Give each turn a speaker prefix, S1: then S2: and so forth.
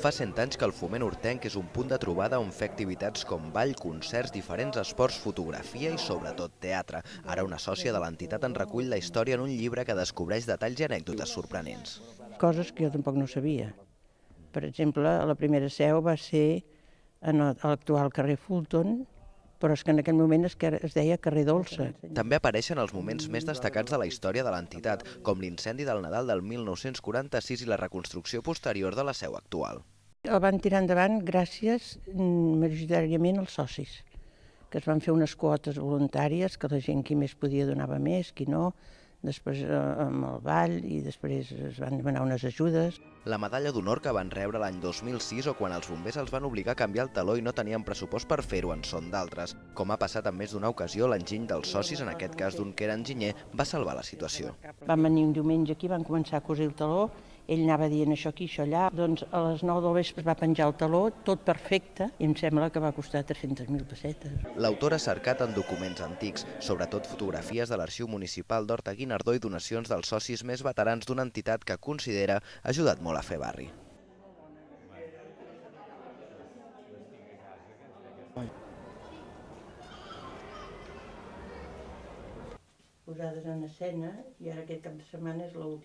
S1: Fa 100 anys que el Foment Hortenc és un punt de trobada on fer activitats com ball, concerts, diferents esports, fotografia i sobretot teatre. Ara una sòcia de l'entitat en recull la història en un llibre que descobreix detalls i anècdotes sorprenents.
S2: Coses que jo tampoc no sabia. Per exemple, la primera seu va ser a l'actual carrer Fulton, però és que en aquell moment es deia carrer Dolça.
S1: També apareixen els moments més destacats de la història de l'entitat, com l'incendi del Nadal del 1946 i la reconstrucció posterior de la seu actual.
S2: El van tirar endavant gràcies majoritàriament als socis, que es van fer unes quotes voluntàries, que la gent qui més podia donava més, qui no, després amb el ball i després es van demanar unes ajudes.
S1: La medalla d'honor que van rebre l'any 2006 o quan els bombers els van obligar a canviar el taló i no tenien pressupost per fer-ho en són d'altres. Com ha passat en més d'una ocasió, l'enginy dels socis, en aquest cas d'un que era enginyer, va salvar la situació.
S2: Vam venir un diumenge aquí, van començar a cosir el taló, ell anava dient això aquí, això allà, doncs a les 9 del vespre es va penjar el taló, tot perfecte, i em sembla que va costar 300.000 pessetes.
S1: L'autor ha cercat en documents antics, sobretot fotografies de l'Arxiu Municipal d'Horta-Guinardó i donacions dels socis més veterans d'una entitat que considera ha ajudat molt a fer barri.
S2: Posades en escena, i ara aquest cap de setmana és l'última.